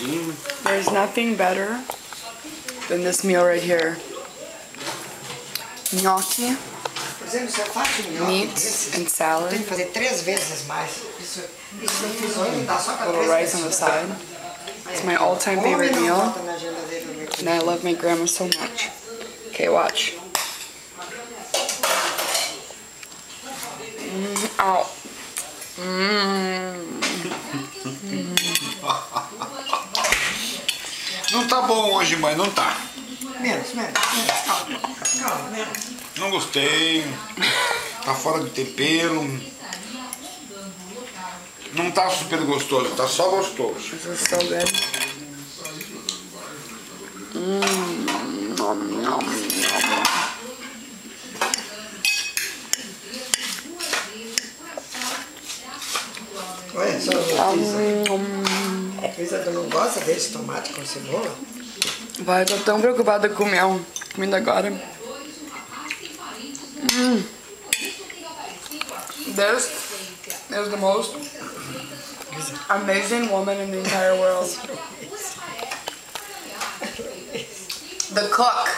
assim. There's nothing better than this meal right here. Gnocchi, Por exemplo, se eu faço nhoque meats desses, and eu salad. tenho que fazer 3 vezes mais. Isso eu fiz hoje, dá só para Little 3 rice on the pessoas. side. It's my all-time Come favorite não meal, bota na geladeira, meu and I love my grandma so much. Okay, watch. Ow. Não tá bom hoje, mãe, não tá. Menos, calma, menos. Não gostei. Tá fora de tempero. Não tá super gostoso, tá só gostoso. This is so good. Nom, nom, nom. Olha só, Luísa, tu não gosta desse tomate com cebola? Vai, eu tô tão preocupada com o mel. Comendo agora. This is the most amazing woman in the entire world. The cook.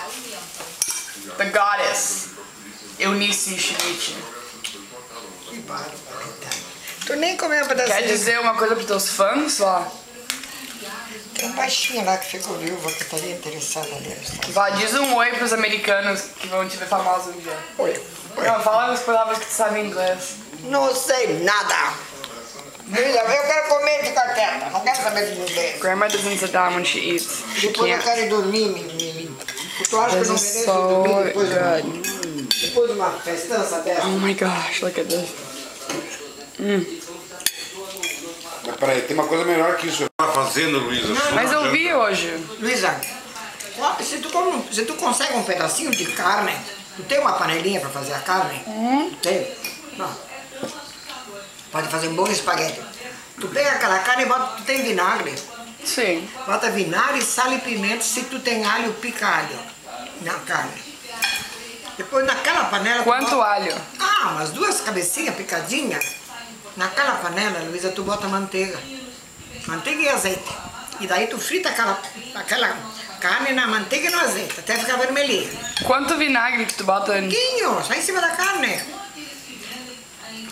The goddess. Eunice Shinichi. Que barbaridade. Tu nem comeu um pedacinho. Quer dizer uma coisa pros teus fãs? Ó. Tem um baixinho lá que ficou viúva que estaria interessada neles. Vá, diz um oi pros americanos que vão te ver famoso um dia. Oi. Não, fala as palavras que tu sabe em inglês. Não sei nada. Luísa, eu quero comer e ficar quieta. Não quero saber de ninguém. Grandma doesn't sit down when she eats. She Depois eu can't. quero ir dormir, menino. Tu acha que eu This não is mereço so dormir depois, good. depois de uma festança dessa? Oh my gosh, look at this. Mas peraí, tem uma coisa melhor que isso. Eu tava fazendo, Luísa. Mas eu vi hoje. Luísa, se tu consegue um pedacinho de carne, tu tem uma panelinha pra fazer a carne? Tem? Não. Pode fazer um bom espaguete. Tu pega aquela carne e bota, tu tem vinagre. Sim. Bota vinagre, sal e pimenta, se tu tem alho, pica alho na carne. Depois naquela panela... tu Quanto bota- alho? Ah, umas 2 cabecinhas picadinhas. Naquela panela, Luísa, tu bota manteiga. Manteiga e azeite. E daí tu frita aquela carne na manteiga e no azeite, até ficar vermelhinha. Quanto vinagre que tu bota em... Pouquinho, só em cima da carne.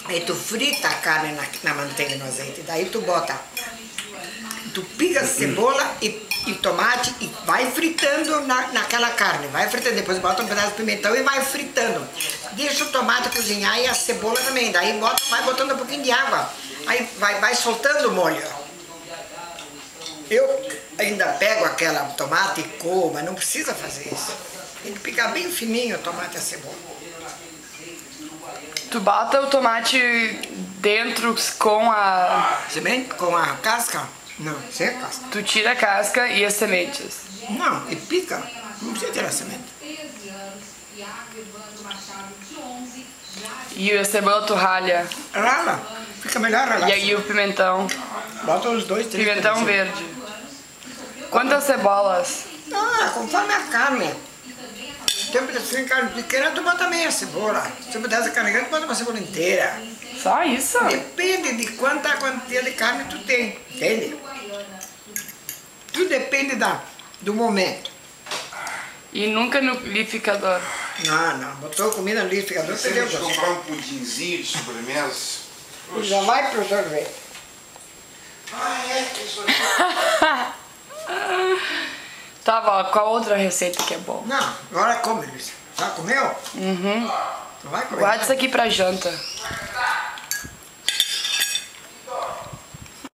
Aí tu frita a carne na manteiga e no azeite. Daí tu bota... Tu pica a cebola e tomate e vai fritando naquela carne. Vai fritando, depois bota um pedaço de pimentão e vai fritando. Deixa o tomate cozinhar e a cebola também. Daí vai botando um pouquinho de água. Aí vai soltando o molho. Eu ainda pego aquela tomate e coo, mas não precisa fazer isso. Tem que picar bem fininho o tomate e a cebola. Tu bota o tomate dentro com a... Semente com a casca? Não, sem a casca. Tu tira a casca e as sementes. Não, e pica. Não precisa tirar a semente. E a cebola tu ralha. Rala. Fica melhor ralar. E aí o pimentão. Bota os 2, 3 Pimentão verde. Quantas cebolas? Ah, conforme a carne. Tem um pedacinho de carne pequena, tu bota meia cebola. Se você der carne grande, tu bota uma cebola inteira. Só isso? Depende de quanta quantia de carne tu tem, entende? Tudo depende do momento. E nunca no liquidificador. Não, botou comida no liquidificador, Você perdeu vai o gosto. comprar um pudinzinho de sobremesa? Já vai pro sorvete. Ah, é? Que sorvete. Tá, Val, qual outra receita que é bom? Não, agora come, Luiz. Já comeu? Uhum. Tu vai comer? Guarda isso aqui pra janta.